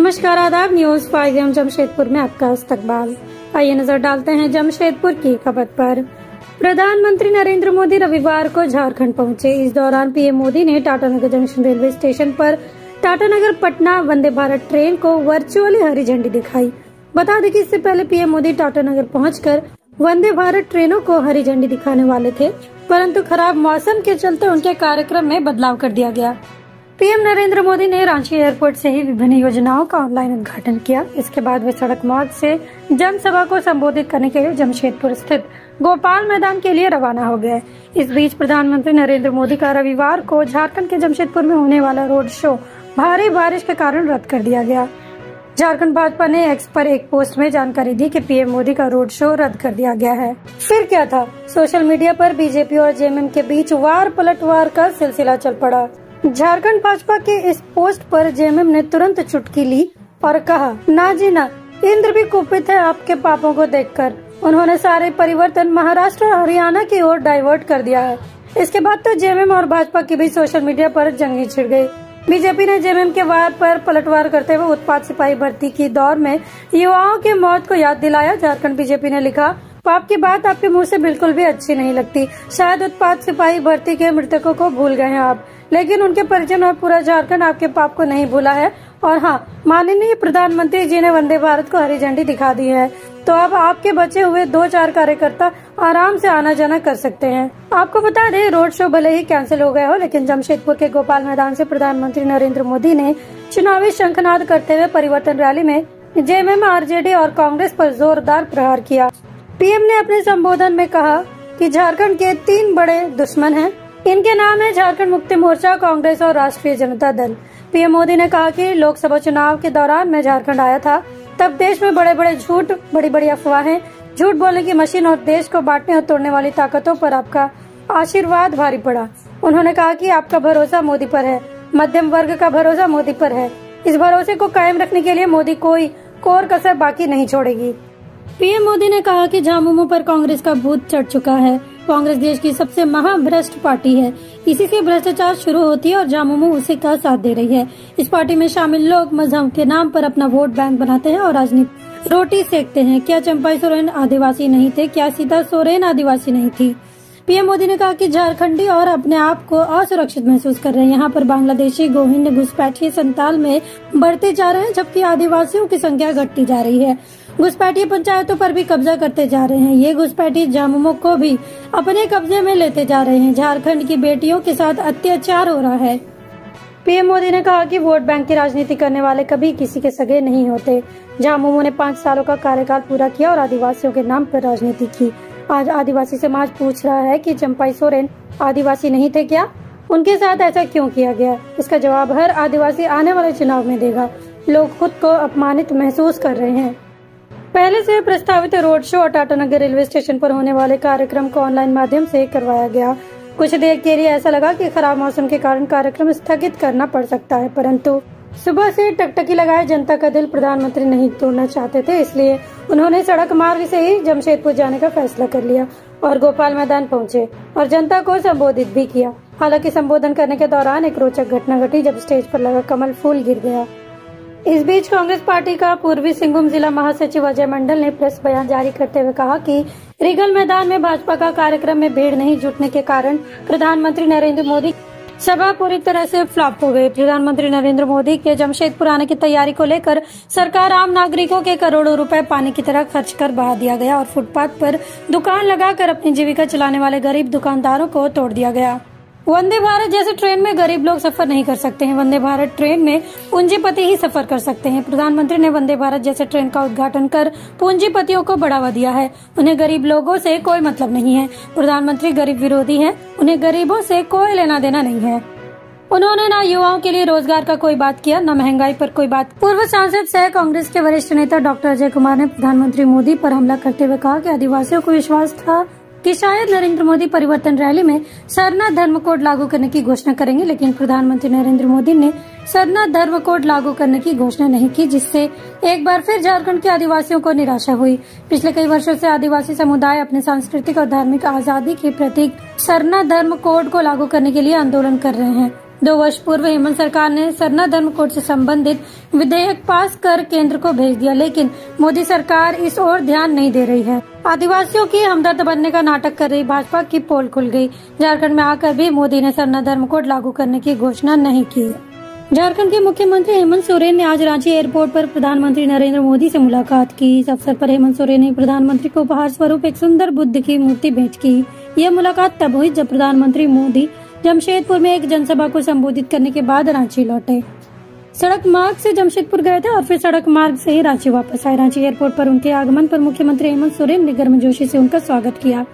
नमस्कार, आदाब। न्यूज 5 जमशेदपुर में आपका इस्तकबाल। आइए नजर डालते हैं जमशेदपुर की खबर पर। प्रधानमंत्री नरेंद्र मोदी रविवार को झारखंड पहुंचे। इस दौरान पीएम मोदी ने टाटानगर जंक्शन रेलवे स्टेशन पर टाटानगर पटना वंदे भारत ट्रेन को वर्चुअली हरी झंडी दिखाई। बता दें कि इससे पहले पीएम मोदी टाटानगर पहुंचकर वंदे भारत ट्रेनों को हरी झंडी दिखाने वाले थे, परंतु खराब मौसम के चलते उनके कार्यक्रम में बदलाव कर दिया गया। पीएम नरेंद्र मोदी ने रांची एयरपोर्ट से ही विभिन्न योजनाओं का ऑनलाइन उद्घाटन किया। इसके बाद वे सड़क मार्ग से जनसभा को संबोधित करने के लिए जमशेदपुर स्थित गोपाल मैदान के लिए रवाना हो गए। इस बीच प्रधानमंत्री नरेंद्र मोदी का रविवार को झारखंड के जमशेदपुर में होने वाला रोड शो भारी बारिश के कारण रद्द कर दिया गया। झारखंड भाजपा ने एक्स पर एक पोस्ट में जानकारी दी कि पीएम मोदी का रोड शो रद्द कर दिया गया है। फिर क्या था? सोशल मीडिया पर बीजेपी और जेएमएम के बीच वार पलटवार का सिलसिला चल पड़ा। झारखंड भाजपा के इस पोस्ट पर जेएमएम ने तुरंत चुटकी ली और कहा, ना जी ना, इंद्र भी कुपित है आपके पापों को देखकर। उन्होंने सारे परिवर्तन महाराष्ट्र और हरियाणा की ओर डाइवर्ट कर दिया है। इसके बाद तो जेएमएम और भाजपा के बीच सोशल मीडिया पर जंग छिड़ गई। बीजेपी ने जेएमएम के वार पर पलटवार करते हुए उत्पाद सिपाही भर्ती की दौर में युवाओं की मौत को याद दिलाया। झारखंड बीजेपी ने लिखा, पाप की बात आपके मुंह से बिल्कुल भी अच्छी नहीं लगती। शायद उत्पाद सिपाही भर्ती के मृतकों को भूल गए हैं आप, लेकिन उनके परिजन और पूरा झारखंड आपके पाप को नहीं भूला है। और हाँ, माननीय प्रधानमंत्री जी ने वंदे भारत को हरी झंडी दिखा दी है, तो अब आपके बचे हुए 2-4 कार्यकर्ता आराम से आना जाना कर सकते हैं। आपको बता दें, रोड शो भले ही कैंसिल हो गए हो, लेकिन जमशेदपुर के गोपाल मैदान से प्रधानमंत्री नरेंद्र मोदी ने चुनावी शंखनाद करते हुए परिवर्तन रैली में जेएमएम, आरजेडी और कांग्रेस पर जोरदार प्रहार किया। पीएम ने अपने संबोधन में कहा कि झारखंड के 3 बड़े दुश्मन हैं। इनके नाम है झारखंड मुक्ति मोर्चा, कांग्रेस और राष्ट्रीय जनता दल। पीएम मोदी ने कहा कि लोकसभा चुनाव के दौरान मैं झारखंड आया था, तब देश में बड़े बड़े झूठ, बड़ी बड़ी अफवाहें, झूठ बोलने की मशीन और देश को बांटने और तोड़ने वाली ताकतों पर आपका आशीर्वाद भारी पड़ा। उन्होंने कहा कि आपका भरोसा मोदी पर है, मध्यम वर्ग का भरोसा मोदी पर है। इस भरोसे को कायम रखने के लिए मोदी कोई कोर कसर बाकी नहीं छोड़ेगी। पीएम मोदी ने कहा कि झामुमो पर कांग्रेस का भूत चढ़ चुका है। कांग्रेस देश की सबसे महाभ्रष्ट पार्टी है। इसी से भ्रष्टाचार शुरू होती है और झामुमो उसी का साथ दे रही है। इस पार्टी में शामिल लोग मजहब के नाम पर अपना वोट बैंक बनाते हैं और राजनीति रोटी सेकते हैं। क्या चंपाई सोरेन आदिवासी नहीं थे? क्या सीता सोरेन आदिवासी नहीं थी? पीएम मोदी ने कहा कि झारखंडी और अपने आप को असुरक्षित महसूस कर रहे हैं। यहाँ पर बांग्लादेशी, गोहिंड, घुसपैठिए संताल में बढ़ते जा रहे हैं, जबकि आदिवासियों की संख्या घटती जा रही है। घुसपैठिए पंचायतों पर भी कब्जा करते जा रहे हैं। ये घुसपैठिए झामुमो को भी अपने कब्जे में लेते जा रहे हैं। झारखंड की बेटियों के साथ अत्याचार हो रहा है। पीएम मोदी ने कहा कि वोट बैंक की राजनीति करने वाले कभी किसी के सगे नहीं होते। झामुमो ने 5 सालों का कार्यकाल पूरा किया और आदिवासियों के नाम पर राजनीति की। आज आदिवासी समाज पूछ रहा है कि चंपाई सोरेन आदिवासी नहीं थे क्या? उनके साथ ऐसा क्यों किया गया? इसका जवाब हर आदिवासी आने वाले चुनाव में देगा। लोग खुद को अपमानित महसूस कर रहे हैं। पहले से प्रस्तावित रोड शो और टाटानगर रेलवे स्टेशन पर होने वाले कार्यक्रम को ऑनलाइन माध्यम से करवाया गया। कुछ देर के लिए ऐसा लगा कि खराब मौसम के कारण कार्यक्रम स्थगित करना पड़ सकता है, परंतु सुबह से टकटकी लगाए जनता का दिल प्रधानमंत्री नहीं तोड़ना चाहते थे, इसलिए उन्होंने सड़क मार्ग से ही जमशेदपुर जाने का फैसला कर लिया और गोपाल मैदान पहुंचे और जनता को संबोधित भी किया। हालांकि संबोधन करने के दौरान एक रोचक घटना घटी, जब स्टेज पर लगा कमल फूल गिर गया। इस बीच कांग्रेस पार्टी का पूर्वी सिंहभूम जिला महासचिव अजय मंडल ने प्रेस बयान जारी करते हुए कहा कि रिगल मैदान में भाजपा का कार्यक्रम में भीड़ नहीं जुटने के कारण प्रधानमंत्री नरेंद्र मोदी सभा पूरी तरह से फ्लॉप हो गई। प्रधानमंत्री नरेंद्र मोदी के जमशेदपुर आने की तैयारी को लेकर सरकार आम नागरिकों के करोड़ों रुपए पानी की तरह खर्च कर बहा दिया गया और फुटपाथ पर दुकान लगाकर अपनी जीविका चलाने वाले गरीब दुकानदारों को तोड़ दिया गया। वंदे भारत जैसे ट्रेन में गरीब लोग सफर नहीं कर सकते हैं। वंदे भारत ट्रेन में पूंजीपति ही सफर कर सकते हैं। प्रधानमंत्री ने वंदे भारत जैसे ट्रेन का उद्घाटन कर पूंजीपतियों को बढ़ावा दिया है। उन्हें गरीब लोगों से कोई मतलब नहीं है। प्रधानमंत्री गरीब विरोधी हैं। उन्हें गरीबों से कोई लेना देना नहीं है। उन्होंने न युवाओं के लिए रोजगार का कोई बात किया, न महंगाई पर कोई बात। पूर्व सांसद सह कांग्रेस के वरिष्ठ नेता डॉक्टर अजय कुमार ने प्रधानमंत्री मोदी पर हमला करते हुए कहा कि आदिवासियों को विश्वास था कि शायद नरेंद्र मोदी परिवर्तन रैली में सरना धर्म कोड लागू करने की घोषणा करेंगे, लेकिन प्रधानमंत्री नरेंद्र मोदी ने सरना धर्म कोड लागू करने की घोषणा नहीं की, जिससे एक बार फिर झारखंड के आदिवासियों को निराशा हुई। पिछले कई वर्षों से आदिवासी समुदाय अपने सांस्कृतिक और धार्मिक आजादी के प्रतीक सरना धर्म कोड को लागू करने के लिए आंदोलन कर रहे हैं। 2 वर्ष पूर्व हेमंत सरकार ने सरना धर्म कोड से संबंधित विधेयक पास कर केंद्र को भेज दिया, लेकिन मोदी सरकार इस ओर ध्यान नहीं दे रही है। आदिवासियों की हमदर्द बनने का नाटक कर रही भाजपा की पोल खुल गई। झारखंड में आकर भी मोदी ने सरना धर्म कोड लागू करने की घोषणा नहीं की। झारखंड के मुख्यमंत्री हेमंत सोरेन ने आज रांची एयरपोर्ट पर प्रधानमंत्री नरेंद्र मोदी से मुलाकात की। इस अवसर पर हेमंत सोरेन ने प्रधानमंत्री को उपहार स्वरूप एक सुंदर बुद्ध की मूर्ति भेंट की। यह मुलाकात तब हुई जब प्रधानमंत्री मोदी जमशेदपुर में एक जनसभा को संबोधित करने के बाद रांची लौटे। सड़क मार्ग से जमशेदपुर गए थे और फिर सड़क मार्ग से ही रांची वापस आए। रांची एयरपोर्ट पर उनके आगमन पर मुख्यमंत्री हेमंत सोरेन ने गर्मजोशी से उनका स्वागत किया।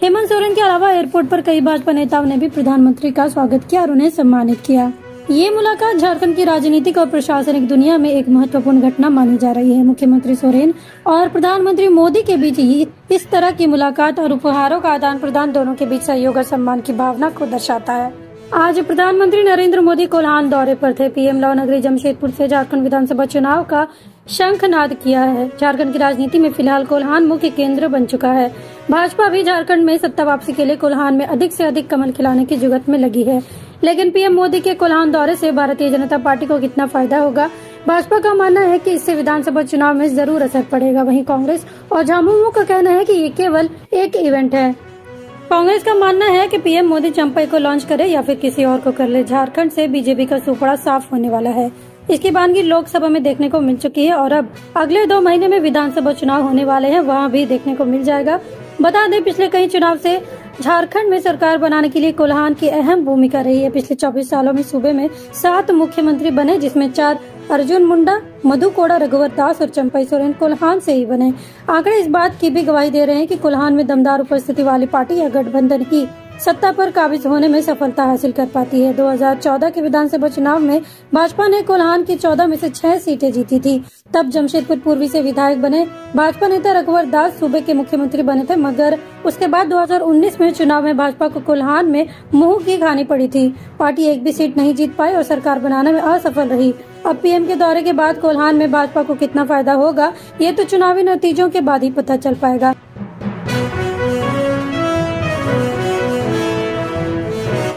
हेमंत सोरेन के अलावा एयरपोर्ट पर कई भाजपा नेताओं ने भी प्रधानमंत्री का स्वागत किया और उन्हें सम्मानित किया। ये मुलाकात झारखंड की राजनीतिक और प्रशासनिक दुनिया में एक महत्वपूर्ण घटना मानी जा रही है। मुख्यमंत्री सोरेन और प्रधानमंत्री मोदी के बीच इस तरह की मुलाकात और उपहारों का आदान प्रदान दोनों के बीच सहयोग और सम्मान की भावना को दर्शाता है। आज प्रधानमंत्री नरेंद्र मोदी कोल्हान दौरे पर थे। पीएम लॉ नगरी जमशेदपुर से झारखंड विधानसभा चुनाव का शंखनाद किया है। झारखंड की राजनीति में फिलहाल कोल्हान मुख्य केंद्र बन चुका है। भाजपा भी झारखंड में सत्ता वापसी के लिए कोल्हान में अधिक से अधिक कमल खिलाने की जुगत में लगी है। लेकिन पीएम मोदी के कोल्हान दौरे से भारतीय जनता पार्टी को कितना फायदा होगा? भाजपा का मानना है कि इससे विधानसभा चुनाव में जरूर असर पड़ेगा। वहीं कांग्रेस और झामुमो का कहना है कि ये केवल एक इवेंट है। कांग्रेस का मानना है कि पीएम मोदी चंपई को लॉन्च करे या फिर किसी और को कर ले, झारखंड से बीजेपी का सुपड़ा साफ होने वाला है। इसकी बानगी लोकसभा में देखने को मिल चुकी है और अब अगले 2 महीने में विधानसभा चुनाव होने वाले हैं, वहां भी देखने को मिल जाएगा। बता दें, पिछले कई चुनाव से झारखंड में सरकार बनाने के लिए कोल्हान की अहम भूमिका रही है। पिछले 24 सालों में सूबे में 7 मुख्यमंत्री बने, जिसमें 4 अर्जुन मुंडा, मधु कोड़ा, रघुवर दास और चंपई सोरेन कोल्हान से ही बने। आंकड़े इस बात की भी गवाही दे रहे हैं कि कोल्हान में दमदार उपस्थिति वाली पार्टी या गठबंधन ही सत्ता पर काबिज होने में सफलता हासिल कर पाती है। 2014 के विधानसभा चुनाव में भाजपा ने कोल्हान की 14 में से 6 सीटें जीती थी। तब जमशेदपुर पूर्वी से विधायक बने भाजपा नेता रघुवर दास सूबे के मुख्यमंत्री बने थे, मगर उसके बाद 2019 में चुनाव में भाजपा को कोल्हान में मुंह की खानी पड़ी थी। पार्टी एक भी सीट नहीं जीत पाई और सरकार बनाने में असफल रही। अब पीएम के दौरे के बाद कोल्हान में भाजपा को कितना फायदा होगा, ये तो चुनावी नतीजों के बाद ही पता चल पाएगा।